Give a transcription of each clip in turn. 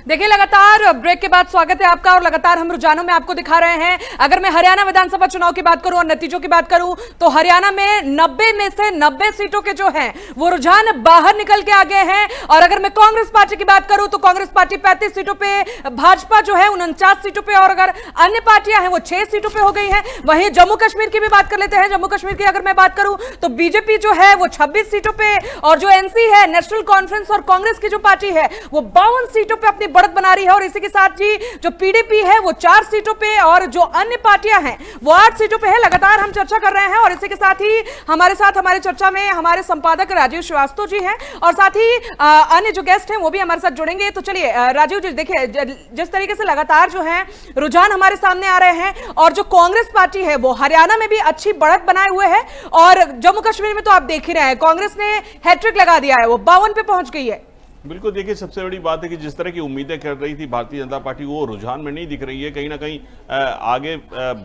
देखिए, लगातार ब्रेक के बाद स्वागत है आपका और लगातार हम रुझानों में आपको दिखा रहे हैं। अगर मैं हरियाणा विधानसभा चुनाव की बात करूं और नतीजों की बात करूं तो हरियाणा में 90 में से 90 सीटों के जो हैं वो रुझान बाहर निकल के आ गए हैं। और अगर मैं कांग्रेस पार्टी की बात करूं तो कांग्रेस पार्टी 35 सीटों पे, भाजपा जो है 49 सीटों पे और अगर अन्य पार्टियां हैं वो 6 सीटों पे हो गई हैं। वहीं जम्मू कश्मीर की भी बात कर लेते हैं। जम्मू कश्मीर की अगर मैं बात करूं तो बीजेपी जो है वो 26 सीटों पे और जो एनसी है, नेशनल कॉन्फ्रेंस और कांग्रेस की जो पार्टी है वो 52 सीटों पे अपनी बढ़त बना रही है। और इसी के साथ ही जो पीडीपी है वो 4 सीटों पे और जो अन्य पार्टियां हैं वो 8 सीटों पे है। लगातार हम चर्चा कर रहे हैं और इसी के साथ ही हमारे चर्चा में हमारे संपादक राजीव श्रीवास्तव जी हैं और साथ ही अन्य जो गेस्ट हैं वो भी हमारे साथ जुड़ेंगे। तो चलिए राजीव जी, देखिए जिस तरीके से लगातार जो है रुझान हमारे सामने आ रहे हैं और जो कांग्रेस पार्टी है वो हरियाणा में भी अच्छी बढ़त बनाए हुए है और जम्मू कश्मीर में तो आप देख ही रहे हैं कांग्रेस ने हैट्रिक लगा दिया है, वो 52 पे पहुंच गई है। बिल्कुल, देखिए सबसे बड़ी बात है कि जिस तरह की उम्मीदें कर रही थी भारतीय जनता पार्टी वो रुझान में नहीं दिख रही है। कहीं ना कहीं आगे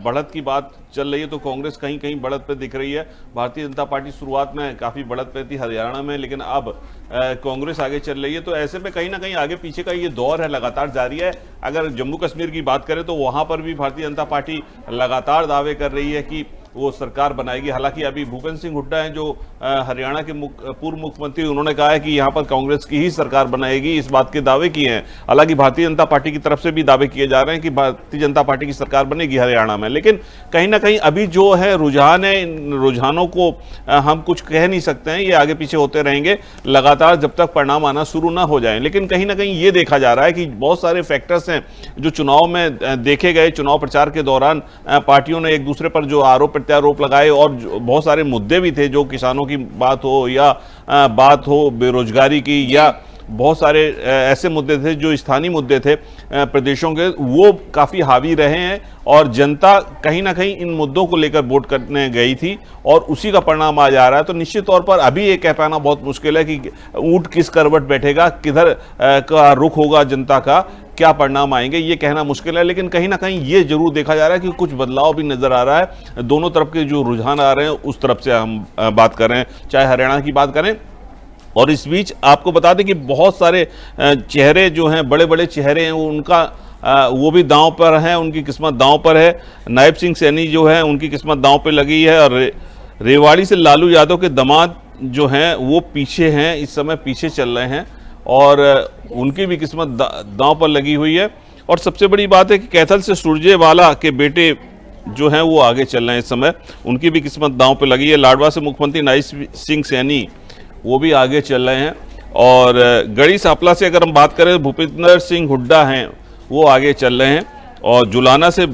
बढ़त की बात चल रही है तो कांग्रेस कहीं कहीं बढ़त पे दिख रही है। भारतीय जनता पार्टी शुरुआत में काफ़ी बढ़त पे थी हरियाणा में, लेकिन अब कांग्रेस आगे चल रही है। तो ऐसे में कहीं ना कहीं आगे पीछे का ये दौर है लगातार जारी है। अगर जम्मू कश्मीर की बात करें तो वहाँ पर भी भारतीय जनता पार्टी लगातार दावे कर रही है कि वो सरकार बनाएगी। हालांकि अभी भूपेंद्र सिंह हुड्डा हैं जो हरियाणा के पूर्व मुख्यमंत्री, उन्होंने कहा है कि यहाँ पर कांग्रेस की ही सरकार बनाएगी, इस बात के दावे किए हैं। हालांकि भारतीय जनता पार्टी की तरफ से भी दावे किए जा रहे हैं कि भारतीय जनता पार्टी की सरकार बनेगी हरियाणा में। लेकिन कहीं ना कहीं अभी जो है रुझान है, इन रुझानों को हम कुछ कह नहीं सकते हैं, ये आगे पीछे होते रहेंगे लगातार जब तक परिणाम आना शुरू ना हो जाए। लेकिन कहीं ना कहीं ये देखा जा रहा है कि बहुत सारे फैक्टर्स हैं जो चुनाव में देखे गए। चुनाव प्रचार के दौरान पार्टियों ने एक दूसरे पर जो आरोप प्रत्यारोप लगाए और बहुत सारे मुद्दे भी थे, जो किसानों की बात हो या बात हो बेरोजगारी की या बहुत सारे ऐसे मुद्दे थे जो स्थानीय मुद्दे थे प्रदेशों के, वो काफ़ी हावी रहे हैं और जनता कहीं ना कहीं इन मुद्दों को लेकर वोट करने गई थी और उसी का परिणाम आ जा रहा है। तो निश्चित तौर पर अभी ये कह पाना बहुत मुश्किल है कि ऊंट किस करवट बैठेगा, किधर का रुख होगा जनता का, क्या परिणाम आएंगे, ये कहना मुश्किल है। लेकिन कहीं ना कहीं ये जरूर देखा जा रहा है कि कुछ बदलाव भी नजर आ रहा है। दोनों तरफ के जो रुझान आ रहे हैं उस तरफ से हम बात कर रहे हैं, चाहे हरियाणा की बात करें। और इस बीच आपको बता दें कि बहुत सारे चेहरे जो हैं, बड़े बड़े चेहरे हैं, उनका वो भी दांव पर हैं, उनकी किस्मत दांव पर है। नायब सिंह सैनी जो है उनकी किस्मत दांव पर लगी है और रेवाड़ी से लालू यादव के दामाद जो हैं वो पीछे हैं, इस समय पीछे चल रहे हैं और उनकी भी किस्मत दांव पर लगी हुई है। और सबसे बड़ी बात है कि कैथल से सुरजेवाला के बेटे जो हैं वो आगे चल रहे हैं इस समय, उनकी भी किस्मत दांव पर लगी है। लाडवा से मुख्यमंत्री नायब सिंह सैनी वो भी आगे चल रहे हैं और गढ़ी सांपला से अगर हम बात करें तो भूपेंद्र सिंह हुड्डा हैं वो आगे चल रहे हैं और जुलाना से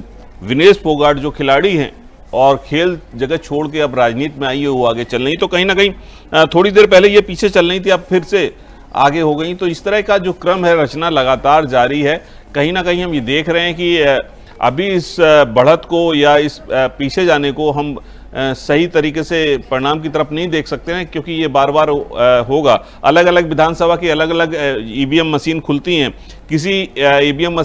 विनेश फोगाट जो खिलाड़ी हैं और खेल जगह छोड़ के अब राजनीति में आई है वो आगे चल रही। तो कहीं ना कहीं थोड़ी देर पहले ये पीछे चल रही थी, अब फिर से आगे हो गई। तो इस तरह का जो क्रम है, रचना लगातार जारी है। कहीं ना कहीं हम ये देख रहे हैं कि अभी इस बढ़त को या इस पीछे जाने को हम सही तरीके से परिणाम की तरफ नहीं देख सकते हैं, क्योंकि ये बार बार होगा। अलग अलग विधानसभा की अलग अलग ईवीएम मशीन खुलती हैं। किसी ईवीएम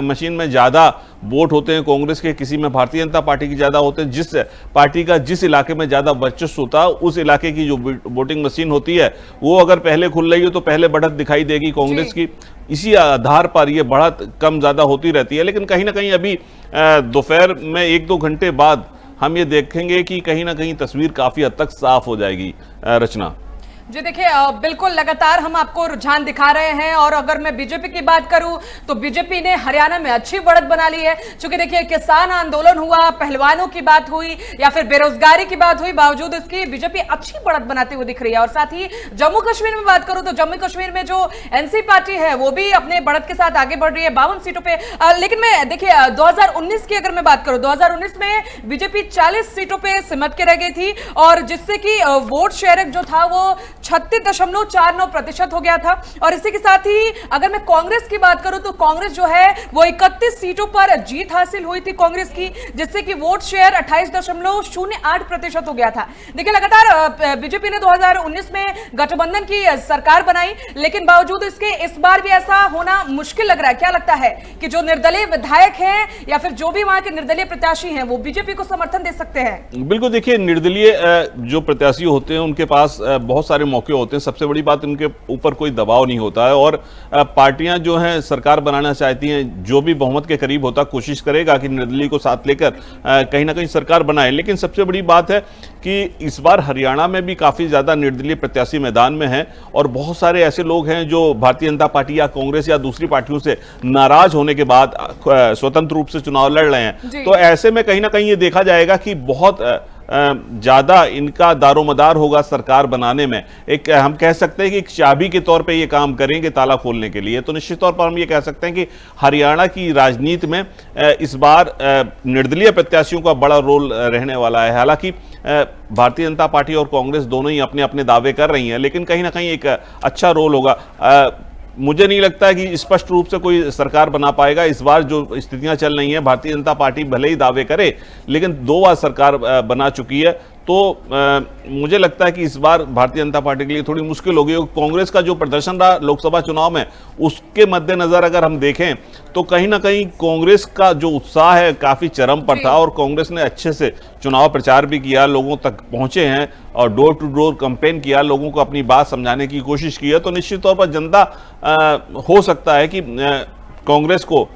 मशीन में ज़्यादा वोट होते हैं कांग्रेस के, किसी में भारतीय जनता पार्टी की ज़्यादा होते हैं। जिस पार्टी का जिस इलाके में ज़्यादा वर्चस्व होता है उस इलाके की जो वोटिंग मशीन होती है वो अगर पहले खुल रही हो तो पहले बढ़त दिखाई देगी कांग्रेस की। इसी आधार पर ये बढ़त कम ज़्यादा होती रहती है। लेकिन कहीं ना कहीं अभी दोपहर में 1-2 घंटे बाद हम ये देखेंगे कि कहीं ना कहीं तस्वीर काफ़ी हद तक साफ हो जाएगी। रचना जी, देखिए बिल्कुल लगातार हम आपको रुझान दिखा रहे हैं और अगर मैं बीजेपी की बात करूं तो बीजेपी ने हरियाणा में अच्छी बढ़त बना ली है। क्योंकि देखिए किसान आंदोलन हुआ, पहलवानों की बात हुई या फिर बेरोजगारी की बात हुई, बावजूद इसकी बीजेपी अच्छी बढ़त बनाती हुई दिख रही है। और साथ ही जम्मू कश्मीर में बात करूं तो जम्मू कश्मीर में जो एनसी पार्टी है वो भी अपने बढ़त के साथ आगे बढ़ रही है 52 सीटों पे। लेकिन मैं देखिए 2019 की अगर मैं बात करूं, 2019 में बीजेपी 40 सीटों पे सिमट के रह गई थी और जिससे कि वोट शेयर जो था वो 36.49% हो गया था। और इसी के साथ ही अगर मैं कांग्रेस की बात करूं तो कांग्रेस जो है वो 31 सीटों पर जीत हासिल हुई थी कांग्रेस की, जिससे कि वोट शेयर 28.08% हो गया था। देखिए लगातार बीजेपी ने 2019 में गठबंधन की सरकार बनाई, लेकिन बावजूद इसके इस बार भी ऐसा होना मुश्किल लग रहा है। क्या लगता है कि जो निर्दलीय विधायक हैं या फिर जो भी वहां के निर्दलीय प्रत्याशी हैं वो बीजेपी को समर्थन दे सकते हैं? बिल्कुल, देखिए निर्दलीय जो प्रत्याशी होते हैं उनके पास बहुत सारे मौके होते हैं। सबसे बड़ी बात, उनके ऊपर कोई दबाव नहीं होता है और पार्टियां जो हैं सरकार बनाना चाहती हैं, जो भी बहुमत के करीब होता कोशिश करेगा कि निर्दलीय को साथ लेकर कहीं ना कहीं सरकार बनाए। लेकिन सबसे बड़ी बात है कि इस बार हरियाणा में भी काफ़ी ज़्यादा निर्दलीय प्रत्याशी मैदान में हैं और बहुत सारे ऐसे लोग हैं जो भारतीय जनता पार्टी या कांग्रेस या दूसरी पार्टियों से नाराज होने के बाद स्वतंत्र रूप से चुनाव लड़ रहे हैं। तो ऐसे में कहीं ना कहीं ये देखा जाएगा कि बहुत ज़्यादा इनका दारोमदार होगा सरकार बनाने में। एक हम कह सकते हैं कि एक चाबी के तौर पे ये काम करेंगे ताला खोलने के लिए। तो निश्चित तौर पर हम ये कह सकते हैं कि हरियाणा की राजनीति में इस बार निर्दलीय प्रत्याशियों का बड़ा रोल रहने वाला है। हालांकि भारतीय जनता पार्टी और कांग्रेस दोनों ही अपने अपने दावे कर रही हैं, लेकिन कहीं ना कहीं एक अच्छा रोल होगा। मुझे नहीं लगता है कि स्पष्ट रूप से कोई सरकार बना पाएगा इस बार। जो स्थितियां चल रही हैं, भारतीय जनता पार्टी भले ही दावे करे, लेकिन 2 बार सरकार बना चुकी है। तो मुझे लगता है कि इस बार भारतीय जनता पार्टी के लिए थोड़ी मुश्किल होगी। कांग्रेस का जो प्रदर्शन रहा लोकसभा चुनाव में, उसके मद्देनजर अगर हम देखें तो कहीं ना कहीं कांग्रेस का जो उत्साह है काफ़ी चरम पर था और कांग्रेस ने अच्छे से चुनाव प्रचार भी किया, लोगों तक पहुंचे हैं और डोर टू डोर कैंपेन किया, लोगों को अपनी बात समझाने की कोशिश की है। तो निश्चित तौर पर जनता हो सकता है कि कांग्रेस को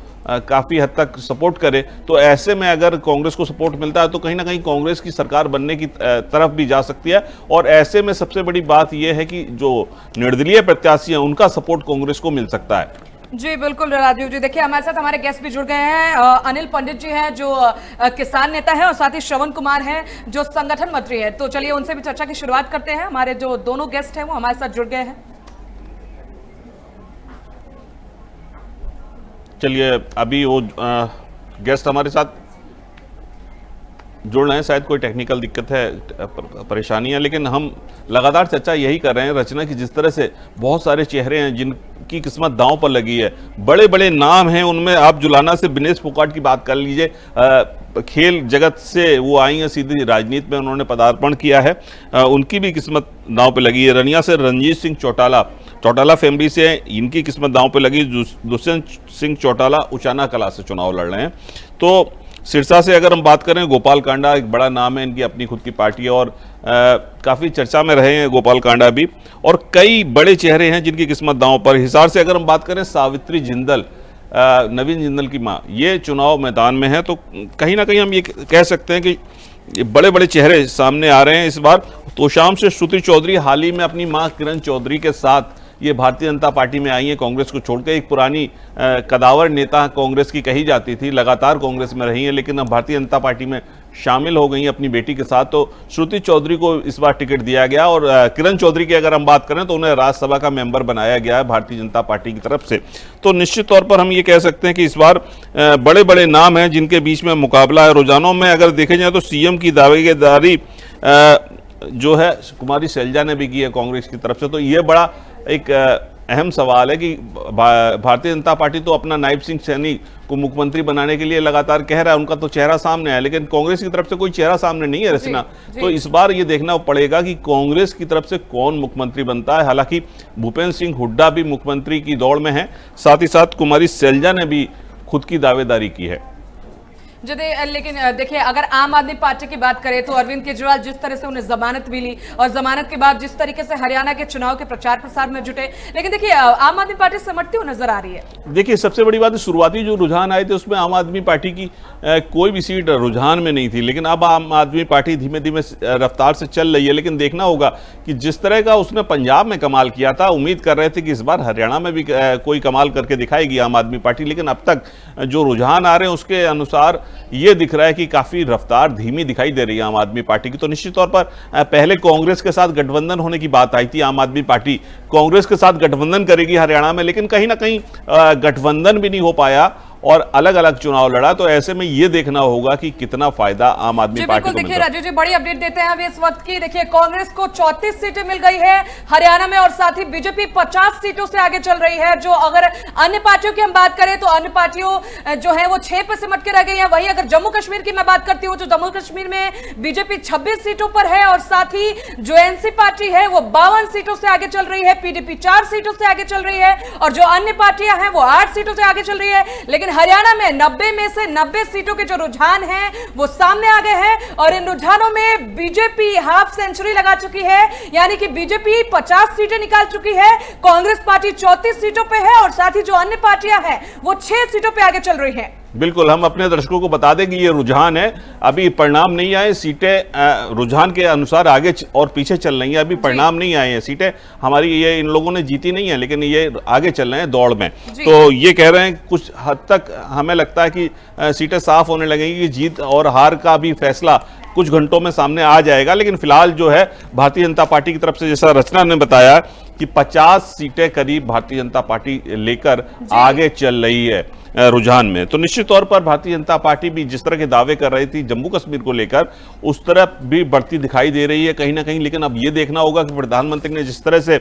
काफ़ी हद तक सपोर्ट करे। तो ऐसे में अगर कांग्रेस को सपोर्ट मिलता है तो कहीं ना कहीं कांग्रेस की सरकार बनने की तरफ भी जा सकती है। और ऐसे में सबसे बड़ी बात यह है कि जो निर्दलीय प्रत्याशी हैं उनका सपोर्ट कांग्रेस को मिल सकता है। जी बिल्कुल राजीव जी, देखिए हमारे साथ हमारे गेस्ट भी जुड़ गए हैं। अनिल पंडित जी हैं जो किसान नेता हैं और साथ ही श्रवण कुमार हैं जो संगठन मंत्री हैं। तो चलिए उनसे भी चर्चा की शुरुआत करते हैं। हमारे जो दोनों गेस्ट हैं वो हमारे साथ जुड़ गए हैं। चलिए, अभी वो गेस्ट हमारे साथ जुड़ रहे हैं, शायद कोई टेक्निकल दिक्कत है, परेशानी है, लेकिन हम लगातार चर्चा यही कर रहे हैं रचना की जिस तरह से बहुत सारे चेहरे हैं जिनकी किस्मत दांव पर लगी है, बड़े बड़े नाम हैं। उनमें आप जुलाना से विनेश फोगाट की बात कर लीजिए, खेल जगत से वो आई हैं, सीधी राजनीति में उन्होंने पदार्पण किया है, उनकी भी किस्मत दांव पे लगी है। रनिया से रणजीत सिंह चौटाला फैमिली से इनकी किस्मत दांव पे लगी। दुष्यंत सिंह चौटाला उचाना कला से चुनाव लड़ रहे हैं। तो सिरसा से अगर हम बात करें, गोपाल कांडा एक बड़ा नाम है, इनकी अपनी खुद की पार्टी है और काफ़ी चर्चा में रहे हैं गोपाल कांडा भी, और कई बड़े चेहरे हैं जिनकी किस्मत दांव पर। हिसार से अगर हम बात करें, सावित्री जिंदल, नवीन जिंदल की मां, ये चुनाव मैदान में है। तो कहीं ना कहीं हम ये कह सकते हैं कि बड़े बड़े चेहरे सामने आ रहे हैं इस बार। तो शाम से श्रुति चौधरी हाल ही में अपनी मां किरण चौधरी के साथ ये भारतीय जनता पार्टी में आई है, कांग्रेस को छोड़कर। एक पुरानी कदावर नेता कांग्रेस की कही जाती थी, लगातार कांग्रेस में रही है, लेकिन अब भारतीय जनता पार्टी में शामिल हो गई अपनी बेटी के साथ। तो श्रुति चौधरी को इस बार टिकट दिया गया और किरण चौधरी की अगर हम बात करें तो उन्हें राज्यसभा का मेंबर बनाया गया है भारतीय जनता पार्टी की तरफ से। तो निश्चित तौर पर हम ये कह सकते हैं कि इस बार बड़े बड़े नाम हैं जिनके बीच में मुकाबला है। रुझानों में अगर देखे जाए तो सीएम की दावेदारी जो है कुमारी शैलजा ने भी की है कांग्रेस की तरफ से। तो ये बड़ा एक अहम सवाल है कि भारतीय जनता पार्टी तो अपना नायब सिंह सैनी को मुख्यमंत्री बनाने के लिए लगातार कह रहा है, उनका तो चेहरा सामने है, लेकिन कांग्रेस की तरफ से कोई चेहरा सामने नहीं है रचना। तो इस बार ये देखना पड़ेगा कि कांग्रेस की तरफ से कौन मुख्यमंत्री बनता है। हालांकि भूपेंद्र सिंह हुड्डा भी मुख्यमंत्री की दौड़ में है, साथ ही साथ कुमारी शैलजा ने भी खुद की दावेदारी की है। लेकिन देखिए, अगर आम आदमी पार्टी की बात करें तो अरविंद केजरीवाल जिस तरह से उन्हें जमानत मिली और जमानत के बाद जिस तरीके से हरियाणा के चुनाव के प्रचार प्रसार में जुटे, लेकिन देखिए आम आदमी पार्टी सिमटती हुई नजर आ रही है। देखिए, सबसे बड़ी बात है शुरुआती जो रुझान आए थे उसमें आम आदमी पार्टी की कोई भी सीट रुझान में नहीं थी, लेकिन अब आम आदमी पार्टी धीमे धीमे रफ्तार से चल रही है। लेकिन देखना होगा कि जिस तरह का उसने पंजाब में कमाल किया था, उम्मीद कर रहे थे कि इस बार हरियाणा में भी कोई कमाल करके दिखाएगी आम आदमी पार्टी, लेकिन अब तक जो रुझान आ रहे हैं उसके अनुसार ये दिख रहा है कि काफी रफ्तार धीमी दिखाई दे रही है आम आदमी पार्टी की। तो निश्चित तौर पर पहले कांग्रेस के साथ गठबंधन होने की बात आई थी, आम आदमी पार्टी कांग्रेस के साथ गठबंधन करेगी हरियाणा में, लेकिन कहीं ना कहीं गठबंधन भी नहीं हो पाया और अलग अलग चुनाव लड़ा। तो ऐसे में ये देखना होगा कि कितना फायदा आम आदमी पार्टी को। देखिए राजीव जी, बड़ी अपडेट देते हैं अभी इस वक्त की। देखिए, कांग्रेस को 34 सीटें मिल गई है हरियाणा में और साथ ही बीजेपी 50 सीटों से आगे चल रही है। जो अगर अन्य पार्टियों की हम बात करें तो अन्य पार्टियों जो है वो 6 पे सिमट के रह गई है। वहीं अगर जम्मू कश्मीर की मैं बात करती हूँ तो जम्मू कश्मीर में बीजेपी 26 सीटों पर है और साथ ही जो एनसी पार्टी है वो 52 सीटों से आगे चल रही है, पीडीपी 4 सीटों से आगे चल रही है और जो अन्य पार्टियां हैं वो 8 सीटों से आगे चल रही है। लेकिन हरियाणा में 90 में से 90 सीटों के जो रुझान हैं वो सामने आ गए हैं और इन रुझानों में बीजेपी हाफ सेंचुरी लगा चुकी है, यानी कि बीजेपी 50 सीटें निकाल चुकी है, कांग्रेस पार्टी 34 सीटों पे है और साथ ही जो अन्य पार्टियां हैं वो 6 सीटों पे आगे चल रही हैं। बिल्कुल, हम अपने दर्शकों को बता दें कि ये रुझान है, अभी परिणाम नहीं आए, सीटें रुझान के अनुसार आगे और पीछे चल रही हैं, अभी परिणाम नहीं आए हैं, सीटें हमारी ये इन लोगों ने जीती नहीं है, लेकिन ये आगे चल रहे हैं दौड़ में। तो ये कह रहे हैं कुछ हद तक हमें लगता है कि सीटें साफ होने लगेंगी, कि जीत और हार का भी फैसला कुछ घंटों में सामने आ जाएगा। लेकिन फिलहाल जो है भारतीय जनता पार्टी की तरफ से, जैसा रचना ने बताया कि 50 सीटें करीब भारतीय जनता पार्टी लेकर आगे चल रही है रुझान में। तो निश्चित तौर पर भारतीय जनता पार्टी भी जिस तरह के दावे कर रही थी जम्मू कश्मीर को लेकर, उस तरफ भी बढ़ती दिखाई दे रही है कहीं ना कहीं। लेकिन अब ये देखना होगा कि प्रधानमंत्री ने जिस तरह से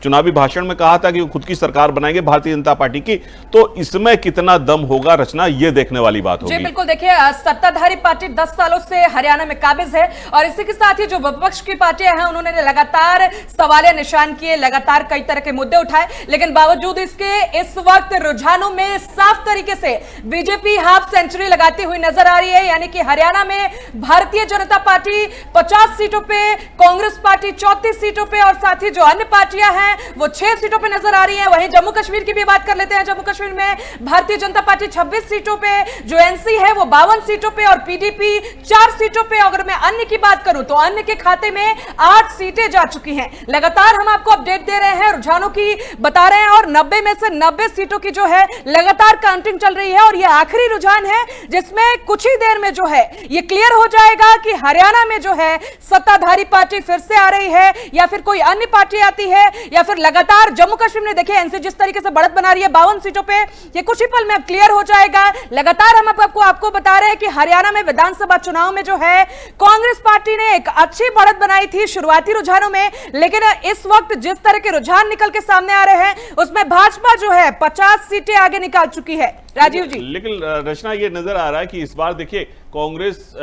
चुनावी भाषण में कहा था कि वो खुद की सरकार बनाएंगे भारतीय जनता पार्टी की, तो इसमें कितना दम होगा रचना, ये देखने वाली बात होगी। जी बिल्कुल, देखिए सत्ताधारी पार्टी 10 सालों से हरियाणा में काबिज है और इसी के साथ ही जो विपक्ष की पार्टियां हैं उन्होंने लगातार सवालिया निशान किए, लगातार कई तरह के मुद्दे उठाए, लेकिन बावजूद इसके इस वक्त रुझानों में साफ तरीके से बीजेपी हाफ सेंचुरी लगाती हुई नजर आ रही है। यानी कि हरियाणा में भारतीय जनता पार्टी 50 सीटों पे, कांग्रेस पार्टी 34 सीटों पे और साथ ही जो अन्य पार्टियां हैं वो 6 सीटों पे नजर आ रही हैं। वहीं जम्मू कश्मीर की भी बात कर लेते हैं। जम्मू कश्मीर में भारतीय जनता पार्टी 26 सीटों पे, जो एनसी है वो 52 सीटों पे और पीडीपी 4 सीटों पे। अगर मैं अन्य की बात करूं तो अन्य के खाते में 8 सीटें जा चुकी हैं। लगातार हम आपको अपडेट दे रहे हैं, रुझानों की बता रहे हैं और 90 में से 90 सीटों की जो है लगातार काउंटिंग चल रही है और यह आखिरी रुझान है जिसमें कुछ ही देर में जो है यह क्लियर हो जाएगा कि हरियाणा में जो है सत्ताधारी पार्टी फिर से आ रही है या फिर कोई अन्य पार्टी आती है या फिर लगातार जम्मू कश्मीर में देखिए एनसी जिस तरीके से बढ़त बना रही है 52 सीटों पे, ये कुछ ही पल में अब क्लियर हो जाएगा। लगातार हम आपको बता रहे हैं कि हरियाणा में विधानसभा चुनाव में जो है कांग्रेस पार्टी ने एक अच्छी बढ़त बनाई थी शुरुआती रुझानों में, लेकिन इस वक्त जिस तरह के रुझान निकल के सामने आ रहे हैं उसमें भाजपा जो है 50 सीटें आगे निकाल चुकी है। राजीव जी, लेकिन रचना ये नजर आ रहा है कि इस बार देखिए कांग्रेस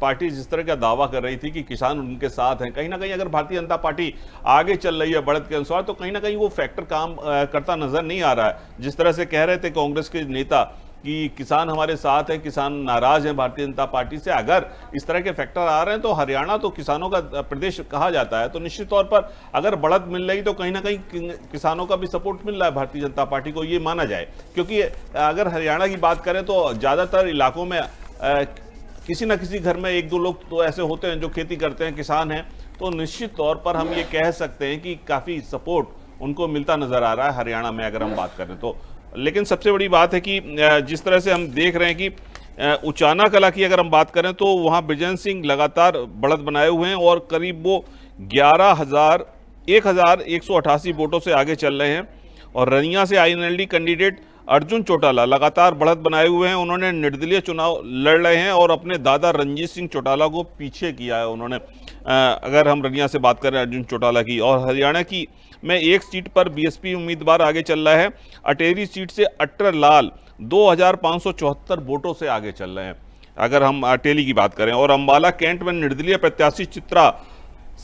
पार्टी जिस तरह का दावा कर रही थी कि किसान उनके साथ हैं, कहीं ना कहीं अगर भारतीय जनता पार्टी आगे चल रही है बढ़त के अनुसार तो कहीं ना कहीं वो फैक्टर काम करता नजर नहीं आ रहा है। जिस तरह से कह रहे थे कांग्रेस के नेता कि किसान हमारे साथ हैं, किसान नाराज हैं भारतीय जनता पार्टी से, अगर इस तरह के फैक्टर आ रहे हैं तो हरियाणा तो किसानों का प्रदेश कहा जाता है, तो निश्चित तौर पर अगर बढ़त मिल रही तो कहीं ना कहीं किसानों का भी सपोर्ट मिल रहा है भारतीय जनता पार्टी को, ये माना जाए। क्योंकि अगर हरियाणा की बात करें तो ज़्यादातर इलाकों में किसी न किसी घर में 1-2 लोग तो ऐसे होते हैं जो खेती करते हैं, किसान हैं, तो निश्चित तौर पर हम ये कह सकते हैं कि काफ़ी सपोर्ट उनको मिलता नजर आ रहा है हरियाणा में अगर हम बात करें तो। लेकिन सबसे बड़ी बात है कि जिस तरह से हम देख रहे हैं कि उचाना कला की अगर हम बात करें तो वहाँ बृजेंद्र सिंह लगातार बढ़त बनाए हुए हैं और करीब वो 11,188 वोटों से आगे चल रहे हैं। और रनिया से आईएनएलडी कैंडिडेट अर्जुन चौटाला लगातार बढ़त बनाए हुए हैं, उन्होंने निर्दलीय चुनाव लड़ रहे हैं और अपने दादा रणजीत सिंह चौटाला को पीछे किया है उन्होंने। अगर हम रनिया से बात करें अर्जुन चौटाला की, और हरियाणा की में एक सीट पर बीएसपी उम्मीदवार आगे चल रहा है। अटेरी सीट से अट्टर लाल 2,574 वोटों से आगे चल रहे हैं अगर हम अटेली की बात करें। और अंबाला कैंट में निर्दलीय प्रत्याशी चित्रा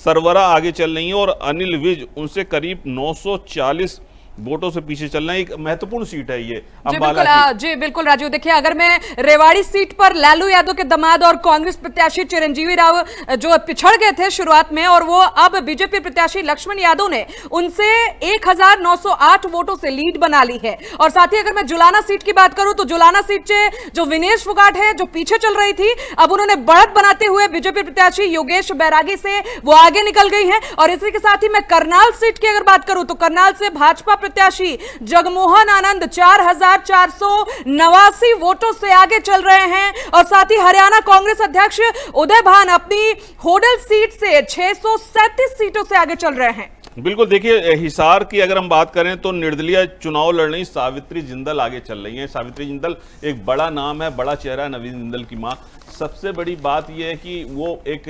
सरवरा आगे चल रही है और अनिल विज उनसे करीब 940 वोटों से पीछे चलना। एक महत्वपूर्ण सीट है ये अंबाला की। जी बिल्कुल राजू, देखिए अगर मैं रेवाड़ी सीट पर लालू यादव के दामाद और कांग्रेस प्रत्याशी चिरंजीवी राव जो पिछड़ गए थे शुरुआत में और वो अब बीजेपी प्रत्याशी लक्ष्मण यादव ने उनसे 1,908 वोटों से लीड बना ली है। और साथ ही अगर मैं जुलाना सीट की बात करूं तो जुलाना सीट से जो विनेश फोगाट है जो पीछे चल रही थी, अब उन्होंने बढ़त बनाते हुए बीजेपी प्रत्याशी योगेश बैरागी से वो आगे निकल गई है। और इसी के साथ ही मैं करनाल सीट की अगर बात करूं तो करनाल से भाजपा प्रत्याशी जगमोहन आनंद 4,489 वोटों से आगे चल रहे हैं। और साथ ही हरियाणा कांग्रेस अध्यक्ष उदय भान अपनी होडल सीट से 637 सीटों से आगे चल रहे हैं। बिल्कुल, देखिए हिसार की अगर हम बात करें तो निर्दलीय चुनाव लड़ रही सावित्री जिंदल आगे चल रही हैं। सावित्री जिंदल एक बड़ा नाम है, बड़ा चेहरा है, नवीन जिंदल की मां। सबसे बड़ी बात यह है कि वो एक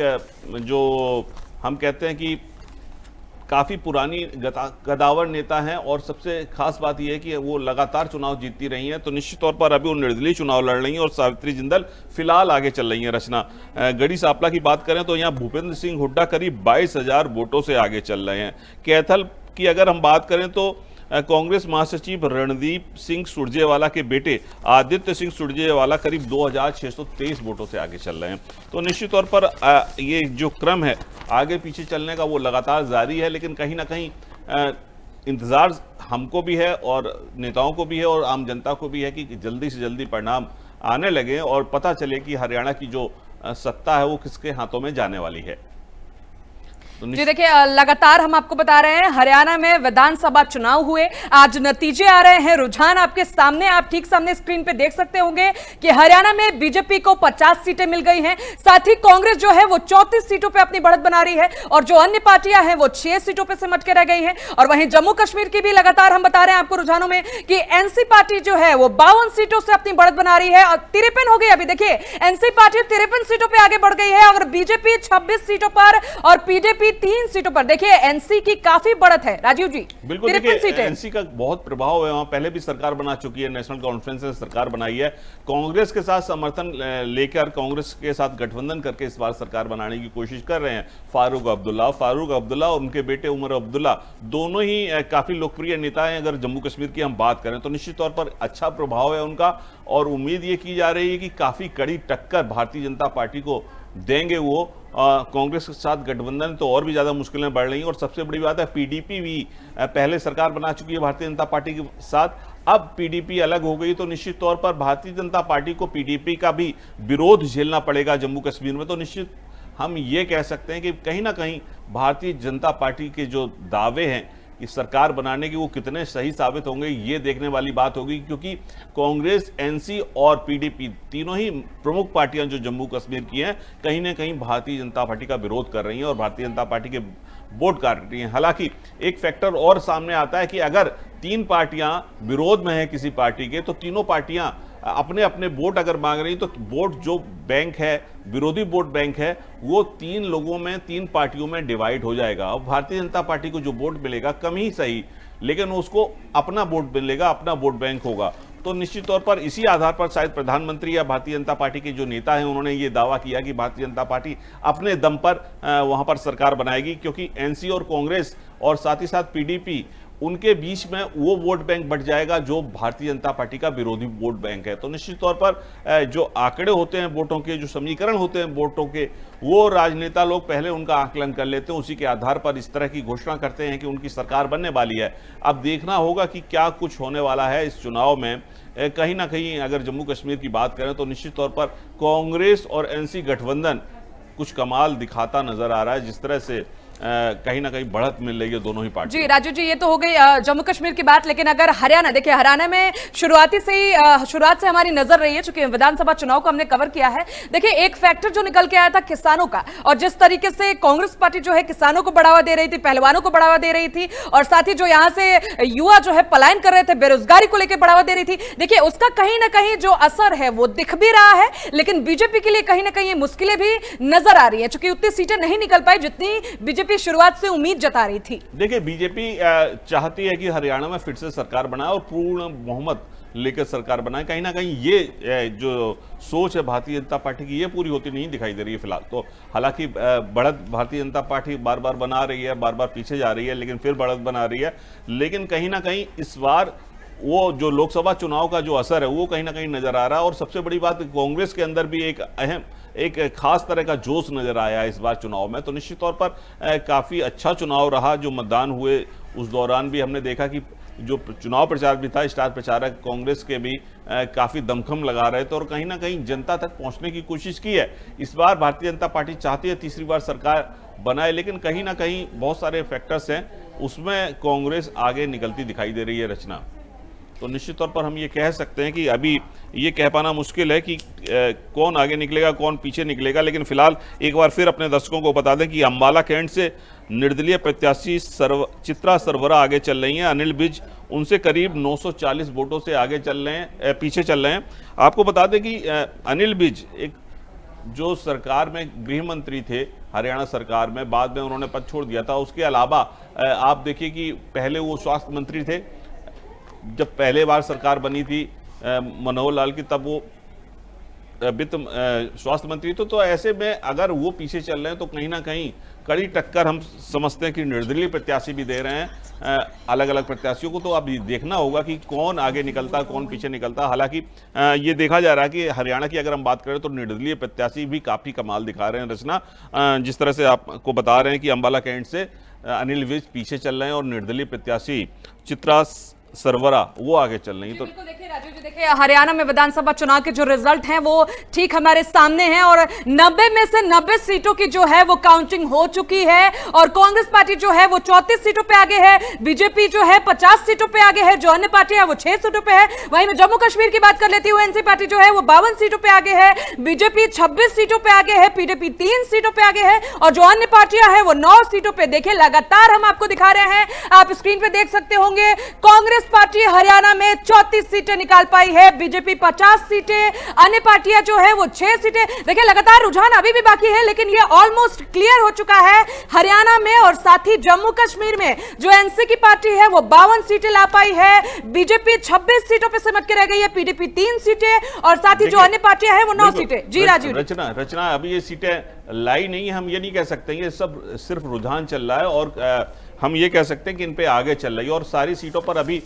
जो हम कहते हैं कि काफ़ी पुरानी गदावर नेता हैं और सबसे खास बात यह है कि वो लगातार चुनाव जीतती रही हैं। तो निश्चित तौर पर अभी वो निर्दलीय चुनाव लड़ रही हैं और सावित्री जिंदल फिलहाल आगे चल रही हैं। रचना गढ़ी सांपला की बात करें तो यहाँ भूपेंद्र सिंह हुड्डा करीब 22,000 वोटों से आगे चल रहे हैं। कैथल की अगर हम बात करें तो कांग्रेस महासचिव रणदीप सिंह सुरजेवाला के बेटे आदित्य सिंह सुरजेवाला करीब 2623 वोटों से आगे चल रहे हैं। तो निश्चित तौर पर ये जो क्रम है आगे पीछे चलने का वो लगातार जारी है, लेकिन कहीं ना कहीं इंतजार हमको भी है और नेताओं को भी है और आम जनता को भी है कि जल्दी से जल्दी परिणाम आने लगे और पता चले कि हरियाणा की जो सत्ता है वो किसके हाथों में जाने वाली है। जी देखिए, लगातार हम आपको बता रहे हैं हरियाणा में विधानसभा चुनाव हुए, आज नतीजे आ रहे हैं, रुझान आपके सामने, आप ठीक सामने स्क्रीन पे देख सकते होंगे कि हरियाणा में बीजेपी को 50 सीटें मिल गई हैं, साथ ही कांग्रेस जो है वो 34 सीटों पे अपनी बढ़त बना रही है और जो अन्य पार्टियां हैं वो 6 सीटों पे सिमट के रह गई हैं। और वहीं जम्मू कश्मीर की भी लगातार हम बता रहे हैं आपको रुझानों में कि एनसी पार्टी जो है वो 52 सीटों से अपनी बढ़त बना रही है और 53 हो गई। अभी देखिए एनसी पार्टी 53 सीटों पर आगे बढ़ गई है और बीजेपी 26 सीटों पर और पीडीपी 3 सीटों पर। देखिए एनसी की काफी बढ़त है राजीव जी, बिल्कुल। देखिए एनसी का बहुत प्रभाव है, वहां पहले भी सरकार बना चुकी है, नेशनल कॉन्फ्रेंस ने सरकार बनाई है, कांग्रेस के साथ समर्थन लेकर कांग्रेस के साथ गठबंधन करके इस बार सरकार बनाने की कोशिश कर रहे हैं। फारूक अब्दुल्ला और उनके बेटे उमर अब्दुल्ला दोनों ही काफी लोकप्रिय नेता हैं। अगर जम्मू कश्मीर की हम बात करें तो निश्चित तौर पर अच्छा प्रभाव है उनका और उम्मीद ये की जा रही है कि काफी कड़ी टक्कर भारतीय जनता पार्टी को देंगे वो। कांग्रेस के साथ गठबंधन तो और भी ज्यादा मुश्किलें बढ़ रही हैं और सबसे बड़ी बात है पीडीपी भी पहले सरकार बना चुकी है भारतीय जनता पार्टी के साथ, अब पीडीपी अलग हो गई तो निश्चित तौर पर भारतीय जनता पार्टी को पीडीपी का भी विरोध झेलना पड़ेगा जम्मू कश्मीर में। तो निश्चित हम ये कह सकते हैं कि कहीं ना कहीं भारतीय जनता पार्टी के जो दावे हैं कि सरकार बनाने की वो कितने सही साबित होंगे ये देखने वाली बात होगी, क्योंकि कांग्रेस, एनसी और पीडीपी तीनों ही प्रमुख पार्टियां जो जम्मू कश्मीर की हैं कहीं ना कहीं भारतीय जनता पार्टी का विरोध कर रही हैं और भारतीय जनता पार्टी के वोट काट रही हैं। हालांकि एक फैक्टर और सामने आता है कि अगर 3 पार्टियां विरोध में है किसी पार्टी के तो तीनों पार्टियां अपने अपने वोट अगर मांग रही तो वोट जो बैंक है, विरोधी वोट बैंक है, वो 3 लोगों में 3 पार्टियों में डिवाइड हो जाएगा और भारतीय जनता पार्टी को जो वोट मिलेगा कम ही सही, लेकिन उसको अपना वोट मिलेगा, अपना वोट बैंक होगा। तो निश्चित तौर पर इसी आधार पर शायद प्रधानमंत्री या भारतीय जनता पार्टी के जो नेता हैं उन्होंने ये दावा किया कि भारतीय जनता पार्टी अपने दम पर वहां पर सरकार बनाएगी, क्योंकि एनसी और कांग्रेस और साथ ही साथ पीडीपी उनके बीच में वो वोट बैंक बढ़ जाएगा जो भारतीय जनता पार्टी का विरोधी वोट बैंक है। तो निश्चित तौर पर जो आंकड़े होते हैं वोटों के, जो समीकरण होते हैं वोटों के, वो राजनेता लोग पहले उनका आकलन कर लेते हैं, उसी के आधार पर इस तरह की घोषणा करते हैं कि उनकी सरकार बनने वाली है। अब देखना होगा कि क्या कुछ होने वाला है इस चुनाव में। कहीं ना कहीं अगर जम्मू कश्मीर की बात करें तो निश्चित तौर पर कांग्रेस और एनसी गठबंधन कुछ कमाल दिखाता नजर आ रहा है, जिस तरह से कहीं ना कहीं बढ़त मिल रही है दोनों ही पार्टी। जी राजू जी, ये तो हो गई जम्मू कश्मीर की बात, लेकिन अगर हरियाणा, देखिए हरियाणा में शुरुआत से हमारी नजर रही है, चूंकि विधानसभा चुनाव को हमने कवर किया है। देखिए एक फैक्टर जो निकल के आया था किसानों का, और जिस तरीके से कांग्रेस पार्टी जो है किसानों को बढ़ावा दे रही थी, पहलवानों को बढ़ावा दे रही थी और साथ ही जो यहाँ से युवा जो है पलायन कर रहे थे, बेरोजगारी को लेकर बढ़ावा दे रही थी, देखिए उसका कहीं ना कहीं जो असर है वो दिख भी रहा है। लेकिन बीजेपी के लिए कहीं ना कहीं मुश्किलें भी नजर आ रही है, चूंकि उतनी सीटें नहीं निकल पाई जितनी बीजेपी शुरुआत से उम्मीद जता रही थी। देखिए बीजेपी चाहती है कि हरियाणा में फिर से सरकार बनाए और पूर्ण बहुमत लेकर सरकार बनाए। कहीं ना कहीं ये जो सोच है भारतीय जनता पार्टी की, ये पूरी होती नहीं दिखाई दे रही है फिलहाल तो। हालांकि बढ़त भारतीय जनता पार्टी बार बार बना रही है, बार बार पीछे जा रही है, लेकिन फिर बढ़त बना रही है। लेकिन कहीं ना कहीं इस बार वो जो लोकसभा चुनाव का जो असर है वो कहीं ना कहीं नजर आ रहा है। और सबसे बड़ी बात, कांग्रेस के अंदर भी एक खास तरह का जोश नजर आया इस बार चुनाव में। तो निश्चित तौर पर काफी अच्छा चुनाव रहा। जो मतदान हुए उस दौरान भी हमने देखा कि जो चुनाव प्रचार भी था, स्टार प्रचारक कांग्रेस के भी काफी दमखम लगा रहे थे और कहीं ना कहीं जनता तक पहुंचने की कोशिश की है। इस बार भारतीय जनता पार्टी चाहती है तीसरी बार सरकार बनाए, लेकिन कहीं ना कहीं बहुत सारे फैक्टर्स हैं, उसमें कांग्रेस आगे निकलती दिखाई दे रही है रचना। तो निश्चित तौर पर हम ये कह सकते हैं कि अभी ये कह पाना मुश्किल है कि कौन आगे निकलेगा कौन पीछे निकलेगा। लेकिन फिलहाल एक बार फिर अपने दर्शकों को बता दें कि अंबाला कैंट से निर्दलीय प्रत्याशी चित्रा सरवरा आगे चल रही हैं। अनिल विज उनसे करीब 940 वोटों से आगे पीछे चल रहे हैं। आपको बता दें कि अनिल विज एक जो सरकार में गृह मंत्री थे हरियाणा सरकार में, बाद में उन्होंने पद छोड़ दिया था। उसके अलावा आप देखिए कि पहले वो स्वास्थ्य मंत्री थे, जब पहले बार सरकार बनी थी मनोहर लाल की, तब वो वित्त स्वास्थ्य मंत्री तो ऐसे में अगर वो पीछे चल रहे हैं तो कहीं ना कहीं कड़ी टक्कर हम समझते हैं कि निर्दलीय प्रत्याशी भी दे रहे हैं अलग अलग प्रत्याशियों को। तो अब देखना होगा कि कौन आगे निकलता, कौन पीछे निकलता। हालांकि ये देखा जा रहा है कि हरियाणा की अगर हम बात करें तो निर्दलीय प्रत्याशी भी काफ़ी कमाल दिखा रहे हैं रचना। जिस तरह से आपको बता रहे हैं कि अंबाला कैंट से अनिल विज पीछे चल रहे हैं और निर्दलीय प्रत्याशी चित्रा सरवरा वो आगे चल रही है। तो देखिए राजू जी, देखिए हरियाणा में विधानसभा चुनाव के जो रिजल्ट हैं वो ठीक हमारे सामने हैं और 90 में से 90 सीटों की जो है वो काउंटिंग हो चुकी है और कांग्रेस पार्टी जो है वो 34 सीटों पे आगे है, बीजेपी जो है 50 सीटों पे आगे है, जो अन्य पार्टी है वो 6 सीटों पे है। वहीं मैं जम्मू कश्मीर की बात कर लेती हूँ, एनसी पार्टी जो है वो 52 सीटों पे आगे है, बीजेपी 26 सीटों पे आगे है, पीडीपी 3 सीटों पे आगे है और जो अन्य पार्टियां हैं वो 9 सीटों पे। देखिए लगातार हम आपको दिखा रहे हैं, आप स्क्रीन पे देख सकते होंगे, कांग्रेस पार्टी हरियाणा में 34 सीटें निकाल पाई है, बीजेपी 50 सीटें, अन्य पार्टियां जो है वो 6 सीटें। देखिए लगातार रुझान अभी भी बाकी है लेकिन ये ऑलमोस्ट क्लियर हो चुका है हरियाणा में। और साथ ही जम्मू कश्मीर में जो एनसी की पार्टी है वो 52 सीटें ला पाई है, बीजेपी 26 सीटों पर सिमट के रह गई है, पीडीपी 3 सीटें और साथ ही जो अन्य पार्टियां हैं वो 9 सीटें। जी राजू, रचना अभी ये सीटें लाई नहीं है, हम ये नहीं कह सकते, ये सब सिर्फ रुझान चल रहा है और हम ये कह सकते हैं कि इन पे आगे चल रही है और सारी सीटों पर अभी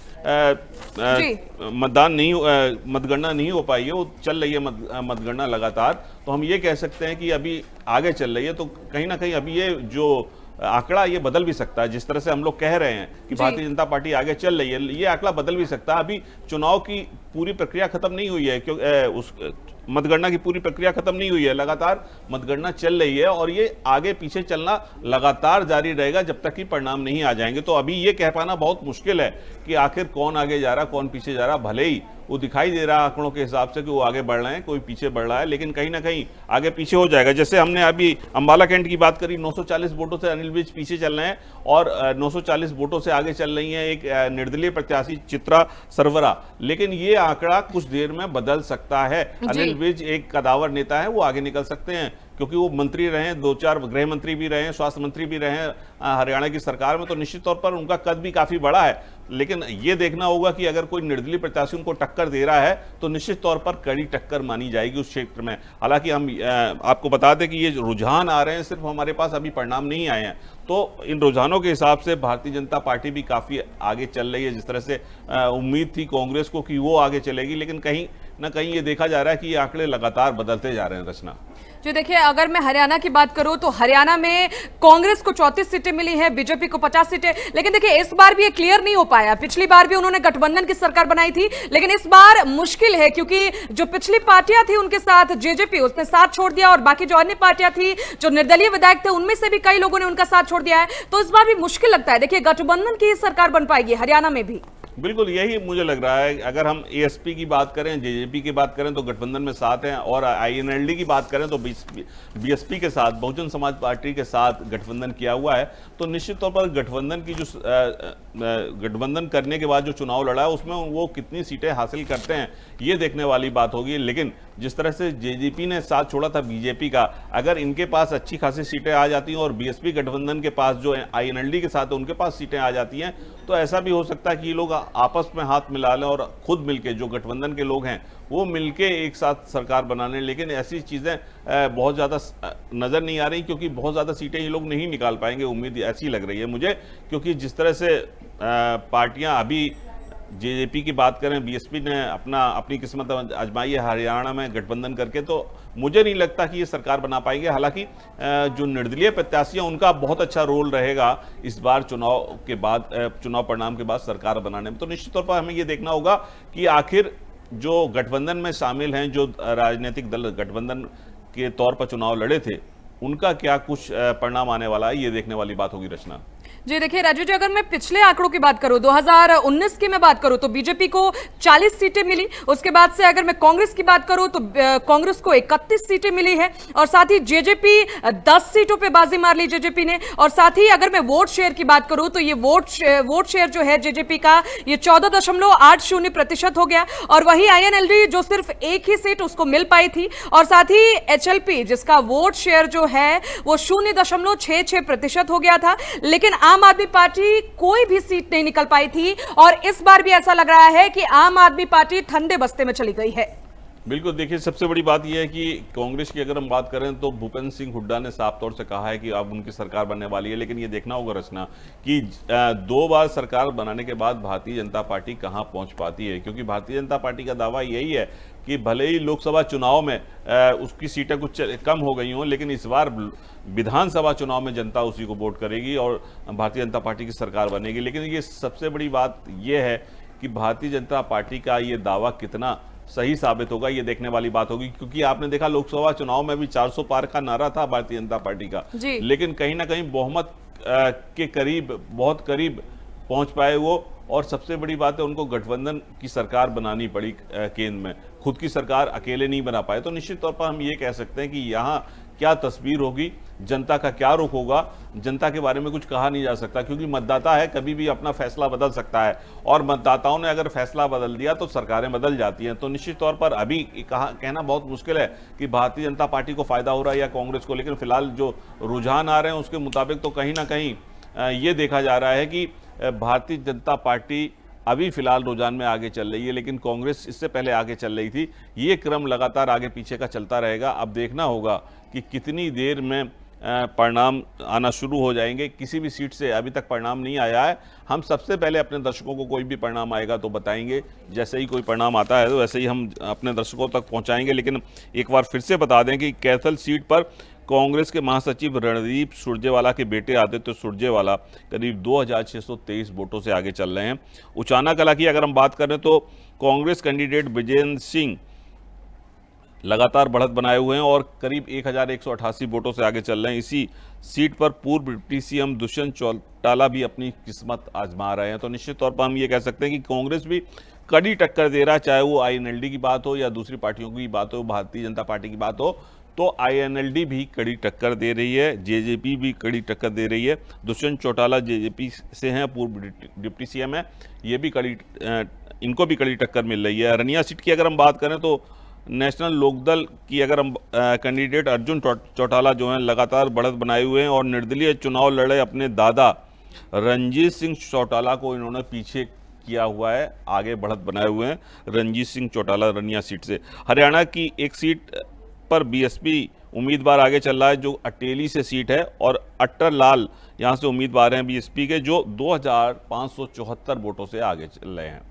मतगणना नहीं हो पाई है, वो चल रही है मतगणना लगातार। तो हम ये कह सकते हैं कि अभी आगे चल रही है। तो कहीं ना कहीं अभी ये जो आंकड़ा ये बदल भी सकता है। जिस तरह से हम लोग कह रहे हैं कि भारतीय जनता पार्टी आगे चल रही है, ये आंकड़ा बदल भी सकता है। अभी चुनाव की पूरी प्रक्रिया खत्म नहीं हुई है, क्योंकि मतगणना की पूरी प्रक्रिया खत्म नहीं हुई है, लगातार मतगणना चल रही है और ये आगे पीछे चलना लगातार जारी रहेगा जब तक कि परिणाम नहीं आ जाएंगे। तो अभी ये कह पाना बहुत मुश्किल है कि आखिर कौन आगे जा रहा, कौन पीछे जा रहा। भले ही वो दिखाई दे रहा है आंकड़ों के हिसाब से कि वो आगे बढ़ रहे हैं, कोई पीछे बढ़ रहा है, लेकिन कहीं ना कहीं आगे पीछे हो जाएगा। जैसे हमने अभी अंबाला कैंट की बात करी, 940 वोटों से अनिल विज पीछे चल रहे हैं और 940 वोटों से आगे चल रही हैं एक निर्दलीय प्रत्याशी चित्रा सरवरा। लेकिन ये आंकड़ा कुछ देर में बदल सकता है। अनिल विज एक कदावर नेता है, वो आगे निकल सकते हैं क्योंकि वो मंत्री रहे हैं, 2-4 गृह मंत्री भी रहे हैं, स्वास्थ्य मंत्री भी रहे हैं हरियाणा की सरकार में, तो निश्चित तौर पर उनका कद भी काफी बड़ा है। लेकिन ये देखना होगा कि अगर कोई निर्दलीय प्रत्याशी उनको टक्कर दे रहा है तो निश्चित तौर पर कड़ी टक्कर मानी जाएगी उस क्षेत्र में। हालांकि हम आपको बता दें कि ये रुझान आ रहे हैं, सिर्फ हमारे पास अभी परिणाम नहीं आए हैं। तो इन रुझानों के हिसाब से भारतीय जनता पार्टी भी काफी आगे चल रही है। जिस तरह से उम्मीद थी कांग्रेस को कि वो आगे चलेगी, लेकिन कहीं ना कहीं ये देखा जा रहा है कि ये आंकड़े लगातार बदलते जा रहे हैं। रचना जो देखिए, अगर मैं हरियाणा की बात करूं तो हरियाणा में कांग्रेस को 34 सीटें मिली हैं, बीजेपी को 50 सीटें। लेकिन देखिए इस बार भी ये क्लियर नहीं हो पाया। पिछली बार भी उन्होंने गठबंधन की सरकार बनाई थी, लेकिन इस बार मुश्किल है क्योंकि जो पिछली पार्टियां थी उनके साथ जेजेपी उसने साथ छोड़ दिया और बाकी जो अन्य पार्टियां थी, जो निर्दलीय विधायक थे, उनमें से भी कई लोगों ने उनका साथ छोड़ दिया है। तो इस बार भी मुश्किल लगता है। देखिए गठबंधन की सरकार बन पाएगी हरियाणा में भी। बिल्कुल यही मुझे लग रहा है। अगर हम एएसपी की बात करें, जेजेपी की बात करें तो गठबंधन में साथ हैं, और आईएनएलडी की बात करें तो बीएसपी के साथ, बहुजन समाज पार्टी के साथ गठबंधन किया हुआ है। तो निश्चित तौर पर गठबंधन की जो गठबंधन करने के बाद जो चुनाव लड़ा है उसमें वो कितनी सीटें हासिल करते हैं ये देखने वाली बात होगी। लेकिन जिस तरह से जेजेपी ने साथ छोड़ा था बीजेपी का, अगर इनके पास अच्छी खासी सीटें आ जाती हैं और बीएसपी गठबंधन के पास जो आईएनएलडी के साथ उनके पास सीटें आ जाती हैं, तो ऐसा भी हो सकता है कि ये लोग आपस में हाथ मिला लें और खुद मिलके, जो गठबंधन के लोग हैं वो मिलके एक साथ सरकार बनाने। लेकिन ऐसी चीज़ें बहुत ज़्यादा नज़र नहीं आ रही, क्योंकि बहुत ज़्यादा सीटें ये लोग नहीं निकाल पाएंगे, उम्मीद ऐसी लग रही है मुझे। क्योंकि जिस तरह से पार्टियां अभी जेजेपी की बात करें, बीएसपी ने अपनी किस्मत आजमाई है हरियाणा में गठबंधन करके, तो मुझे नहीं लगता कि ये सरकार बना पाएंगे। हालांकि जो निर्दलीय प्रत्याशी हैं उनका बहुत अच्छा रोल रहेगा इस बार चुनाव परिणाम के बाद सरकार बनाने में। तो निश्चित तौर पर हमें ये देखना होगा कि आखिर जो गठबंधन में शामिल हैं, जो राजनीतिक दल गठबंधन के तौर पर चुनाव लड़े थे, उनका क्या कुछ परिणाम आने वाला है, ये देखने वाली बात होगी। रचना जी देखिए राजू जी, अगर मैं पिछले आंकड़ों की बात करूं, 2019 की मैं बात करूं तो बीजेपी को 40 सीटें मिली। उसके बाद से अगर मैं कांग्रेस की बात करूं तो कांग्रेस को 31 सीटें मिली है और साथ ही जेजेपी 10 सीटों पे बाजी मार ली जेजेपी ने। और साथ ही अगर मैं वोट शेयर की बात करूं तो ये वोट शेयर जो है जेजेपी का, ये 14.80% हो गया। और वही आईएनएलडी जो सिर्फ एक ही सीट उसको मिल पाई थी, और साथ ही एचएलपी जिसका वोट शेयर जो है वो 0.66% हो गया था। लेकिन आम आदमी पार्टी कोई भी सीट नहीं निकल पाई थी और इस बार भी ऐसा लग रहा है कि आम आदमी पार्टी ठंडे बस्ते में चली गई है। बिल्कुल, देखिए सबसे बड़ी बात यह है कि कांग्रेस की अगर हम बात करें तो भूपेंद्र सिंह हुड्डा ने साफ तौर से कहा है कि अब उनकी सरकार बनने वाली है, लेकिन ये देखना होगा रचना कि 2 बार सरकार बनाने के बाद भारतीय जनता पार्टी कहां पहुंच पाती है, क्योंकि भारतीय जनता पार्टी का दावा यही है कि भले ही लोकसभा चुनाव में उसकी सीटें कुछ कम हो गई हों, लेकिन इस बार विधानसभा चुनाव में जनता उसी को वोट करेगी और भारतीय जनता पार्टी की सरकार बनेगी। लेकिन ये सबसे बड़ी बात यह है कि भारतीय जनता पार्टी का ये दावा कितना सही साबित होगा, ये देखने वाली बात होगी, क्योंकि आपने देखा लोकसभा चुनाव में भी 400 पार का नारा था भारतीय जनता पार्टी का, लेकिन कहीं ना कहीं बहुमत के करीब, बहुत करीब पहुंच पाए वो। और सबसे बड़ी बात है उनको गठबंधन की सरकार बनानी पड़ी केंद्र में, खुद की सरकार अकेले नहीं बना पाए। तो निश्चित तौर पर हम ये कह सकते हैं कि यहाँ क्या तस्वीर होगी, जनता का क्या रुख होगा, जनता के बारे में कुछ कहा नहीं जा सकता, क्योंकि मतदाता है, कभी भी अपना फैसला बदल सकता है, और मतदाताओं ने अगर फैसला बदल दिया तो सरकारें बदल जाती हैं। तो निश्चित तौर पर अभी कहना बहुत मुश्किल है कि भारतीय जनता पार्टी को फायदा हो रहा है या कांग्रेस को, लेकिन फिलहाल जो रुझान आ रहे हैं उसके मुताबिक तो कहीं ना कहीं ये देखा जा रहा है कि भारतीय जनता पार्टी अभी फिलहाल रुझान में आगे चल रही है, लेकिन कांग्रेस इससे पहले आगे चल रही थी। ये क्रम लगातार आगे पीछे का चलता रहेगा। अब देखना होगा कि कितनी देर में परिणाम आना शुरू हो जाएंगे। किसी भी सीट से अभी तक परिणाम नहीं आया है। हम सबसे पहले अपने दर्शकों को कोई भी परिणाम आएगा तो बताएंगे, जैसे ही कोई परिणाम आता है तो वैसे ही हम अपने दर्शकों तक पहुंचाएंगे। लेकिन एक बार फिर से बता दें कि कैथल सीट पर कांग्रेस के महासचिव रणदीप सुरजेवाला के बेटे आदित्य सुरजेवाला करीब 2623 वोटों से आगे चल रहे हैं। उचाना कला की अगर हम बात करें तो कांग्रेस कैंडिडेट विजेंद्र सिंह लगातार बढ़त बनाए हुए हैं और करीब 1188 वोटों से आगे चल रहे हैं। इसी सीट पर पूर्व डिप्टी सीएम दुष्यंत चौटाला भी अपनी किस्मत आजमा रहे हैं। तो निश्चित तौर पर हम ये कह सकते हैं कि कांग्रेस भी कड़ी टक्कर दे रहा है, चाहे वो आईएनएलडी की बात हो या दूसरी पार्टियों की बात हो, भारतीय जनता पार्टी की बात हो, तो आईएनएलडी भी कड़ी टक्कर दे रही है, जेजेपी भी कड़ी टक्कर दे रही है। दुष्यंत चौटाला जेजेपी से हैं, पूर्व डिप्टी सीएम है, ये भी इनको भी कड़ी टक्कर मिल रही है। रनिया सीट की अगर हम बात करें तो नेशनल लोकदल की अगर हम कैंडिडेट अर्जुन चौटाला जो हैं लगातार बढ़त बनाए हुए हैं और निर्दलीय चुनाव लड़े अपने दादा रणजीत सिंह चौटाला को इन्होंने पीछे किया हुआ है, आगे बढ़त बनाए हुए हैं रणजीत सिंह चौटाला रनिया सीट से। हरियाणा की एक सीट पर बीएसपी उम्मीदवार आगे चल रहा है जो अटेली से सीट है, और अट्टर लाल यहाँ से उम्मीदवार हैं बीएसपी के जो 2574 वोटों से आगे चल रहे हैं।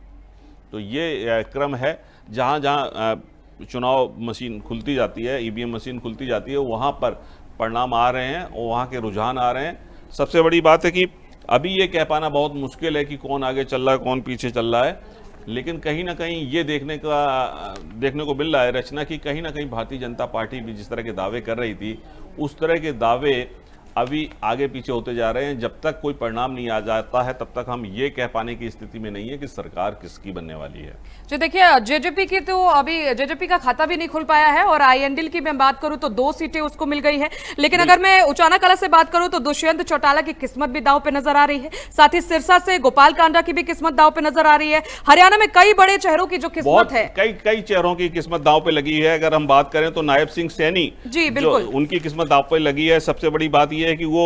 तो ये क्रम है, जहाँ जहाँ चुनाव मशीन खुलती जाती है, ईवीएम मशीन खुलती जाती है, वहाँ पर परिणाम आ रहे हैं और वहाँ के रुझान आ रहे हैं। सबसे बड़ी बात है कि अभी ये कह पाना बहुत मुश्किल है कि कौन आगे चल रहा है कौन पीछे चल रहा है, लेकिन कहीं ना कहीं ये देखने को मिल रहा है रचना कि कहीं ना कहीं भारतीय जनता पार्टी भी जिस तरह के दावे कर रही थी उस तरह के दावे अभी आगे पीछे होते जा रहे हैं। जब तक कोई परिणाम नहीं आ जाता है तब तक हम ये कह पाने की स्थिति में नहीं है कि सरकार किसकी बनने वाली है। जी देखिए, जेजेपी की तो अभी जेजेपी का खाता भी नहीं खुल पाया है, और आईएनएल की मैं बात करूं तो 2 सीटें उसको मिल गई है। लेकिन अगर मैं उचाना कला से बात करूं तो दुष्यंत चौटाला की किस्मत भी दांव पे नजर आ रही है, साथ ही सिरसा से गोपाल कांडा की भी किस्मत दांव पे नजर आ रही है। हरियाणा में कई बड़े चेहरों की जो किस्मत है, कई चेहरों की किस्मत दांव पे लगी है। अगर हम बात करें तो नायब सिंह सैनी, जी बिल्कुल, उनकी किस्मत दांव पे लगी है। सबसे बड़ी बात यह है कि वो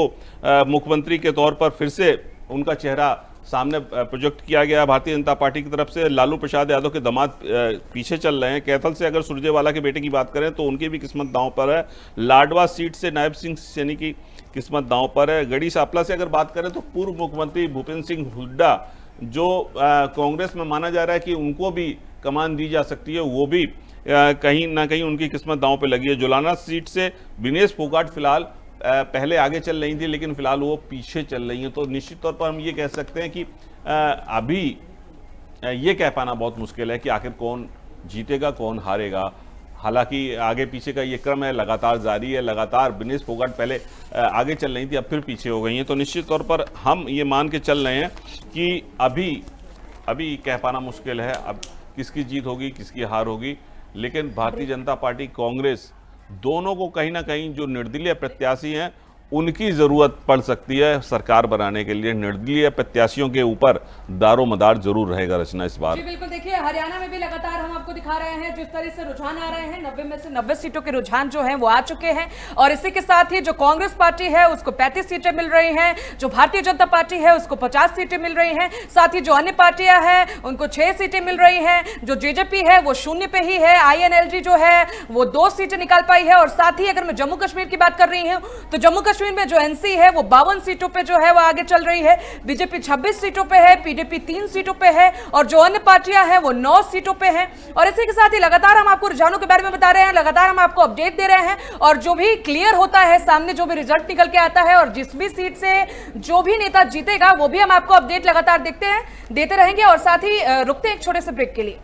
मुख्यमंत्री के तौर पर फिर से उनका चेहरा सामने प्रोजेक्ट किया गया भारतीय जनता पार्टी की तरफ से। लालू प्रसाद यादव के दामाद पीछे चल रहे हैं। कैथल से अगर सुरजेवाला के बेटे की बात करें तो उनकी भी किस्मत दांव पर है। लाडवा सीट से नायब सिंह सैनी की किस्मत दांव पर है। गढ़ी सांपला से अगर बात करें तो पूर्व मुख्यमंत्री भूपेंद्र सिंह हुड्डा जो कांग्रेस में माना जा रहा है कि उनको भी कमान दी जा सकती है, वो भी कहीं ना कहीं उनकी किस्मत दांव पे लगी है। जुलाना सीट से विनेश फोगाट फिलहाल पहले आगे चल रही थी, लेकिन फिलहाल वो पीछे चल रही हैं। तो निश्चित तौर पर हम ये कह सकते हैं कि अभी ये कह पाना बहुत मुश्किल है कि आखिर कौन जीतेगा कौन हारेगा। हालांकि आगे पीछे का ये क्रम है, लगातार जारी है। लगातार विनेश फोगाट पहले आगे चल रही थी, अब फिर पीछे हो गई हैं। तो निश्चित तौर पर हम ये मान के चल रहे हैं कि अभी कह पाना मुश्किल है अब किसकी जीत होगी किसकी हार होगी। लेकिन भारतीय जनता पार्टी कांग्रेस दोनों को कहीं ना कहीं जो निर्दलीय प्रत्याशी हैं उनकी जरूरत पड़ सकती है सरकार बनाने के लिए। निर्दलीय प्रत्याशियों के ऊपर दारोमदार जरूर रहेगा रचना इस बार। जी बिल्कुल, देखिए हरियाणा में भी लगातार हम आपको दिखा रहे हैं जिस तरह से रुझान आ रहे हैं, 90 में से 90 सीटों के रुझान जो हैं वो आ चुके हैं। और इसी के साथ ही जो कांग्रेस पार्टी है उसको 35 सीटें मिल रही हैं, जो भारतीय जनता पार्टी है उसको 50 सीटें मिल रही हैं, साथ ही जो अन्य पार्टियां हैं उनको 6 सीटें मिल रही हैं, जो जेजेपी है वो शून्य पे ही है, INLD जो है वो 2 सीटें निकाल पाई है। और साथ ही अगर मैं जम्मू कश्मीर की बात कर रही हूं तो जम्मू कश्मीर में जो NC है वो 52 सीटों पे जो है वो आगे चल रही है, बीजेपी 26 सीटों पे है, PDP 3 सीटों पे है और जो अन्य पार्टियां हैं वो 9 सीटों पे हैं। और इसी के साथ ही लगातार हम आपको रुझानों के बारे में बता रहे हैं, लगातार हम आपको अपडेट दे रहे हैं और जो भी क्लियर होता है सामने, जो भी रिजल्ट निकल के आता है और जिस भी सीट से जो भी नेता जीतेगा वो भी हम आपको अपडेट लगातार देते रहेंगे। और साथ ही रुकते हैं एक छोटे से ब्रेक के लिए।